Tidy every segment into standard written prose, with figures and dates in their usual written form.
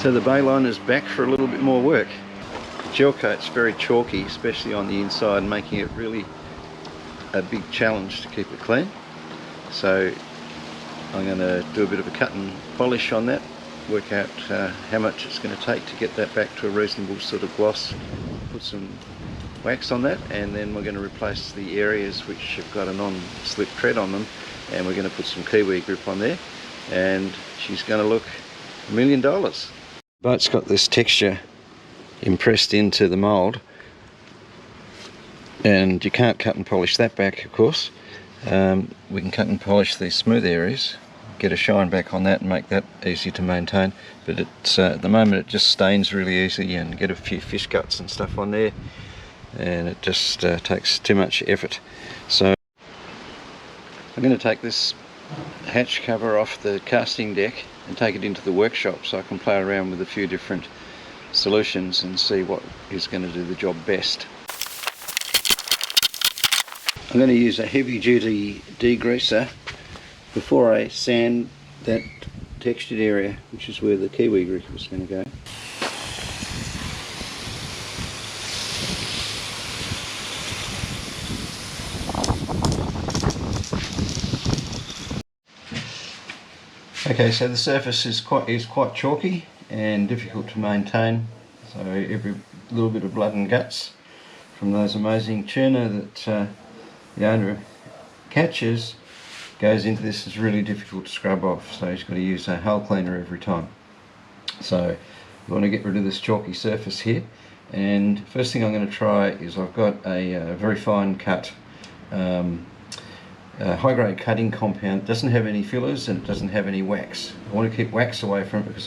So the Bayliner's back for a little bit more work. The gel coat's very chalky, especially on the inside, making it really a big challenge to keep it clean. So I'm going to do a bit of a cut and polish on that, work out how much it's going to take to get that back to a reasonable sort of gloss, put some wax on that, and then we're going to replace the areas which have got a non-slip tread on them, and we're going to put some Kiwigrip on there, and she's going to look $1 million. Boat's got this texture impressed into the mould, and you can't cut and polish that back, of course. We can cut and polish these smooth areas, get a shine back on that and make that easy to maintain, but it's at the moment it just stains really easy, and get a few fish guts and stuff on there, and it just takes too much effort. So I'm going to take this hatch cover off the casting deck and take it into the workshop so I can play around with a few different solutions and see what is going to do the job best. I'm going to use a heavy duty degreaser before I sand that textured area, which is where the Kiwigrip is going to go. Okay, so the surface is quite chalky and difficult to maintain, so every little bit of blood and guts from those amazing tuna that the owner catches goes into this is really difficult to scrub off, so he's got to use a hull cleaner every time. So you want to get rid of this chalky surface here, and first thing I'm going to try is I've got a very fine cut high-grade cutting compound. It doesn't have any fillers and it doesn't have any wax. I want to keep wax away from it because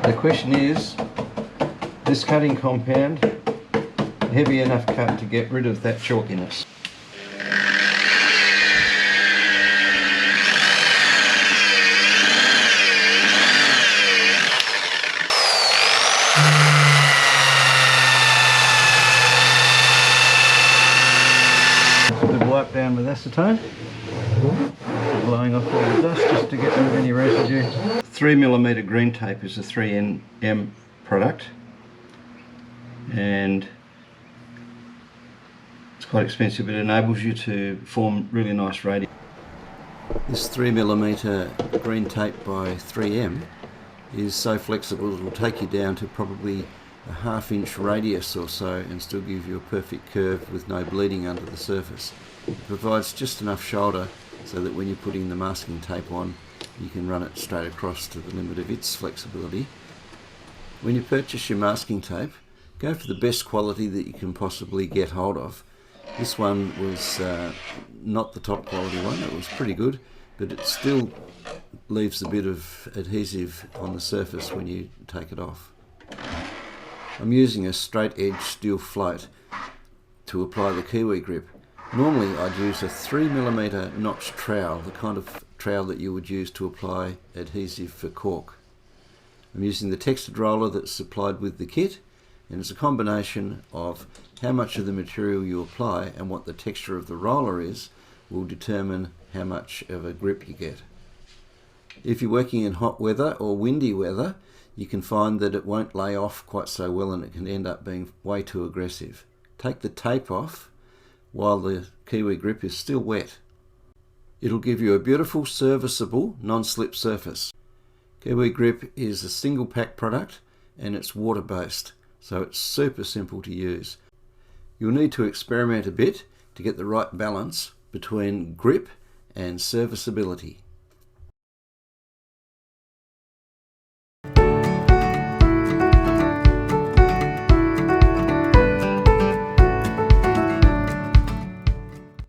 the question is, this cutting compound heavy enough cut to get rid of that chalkiness? Wipe down with acetone, blowing off all the dust just to get rid of any residue. 3mm green tape is a 3M product, and it's quite expensive, but it enables you to form really nice radii. This 3mm green tape by 3M is so flexible it will take you down to probably a ½ inch radius or so and still give you a perfect curve with no bleeding under the surface. It provides just enough shoulder so that when you're putting the masking tape on, you can run it straight across to the limit of its flexibility. When you purchase your masking tape, go for the best quality that you can possibly get hold of. This one was not the top quality one. It was pretty good, but it still leaves a bit of adhesive on the surface when you take it off. I'm using a straight edge steel float to apply the Kiwigrip. Normally I'd use a 3mm notched trowel, the kind of trowel that you would use to apply adhesive for cork. I'm using the textured roller that's supplied with the kit, and it's a combination of how much of the material you apply and what the texture of the roller is will determine how much of a grip you get. If you're working in hot weather or windy weather, you can find that it won't lay off quite so well and it can end up being way too aggressive. Take the tape off while the Kiwigrip is still wet. It'll give you a beautiful, serviceable, non-slip surface. Kiwigrip is a single pack product and it's water based, so it's super simple to use. You'll need to experiment a bit to get the right balance between grip and serviceability.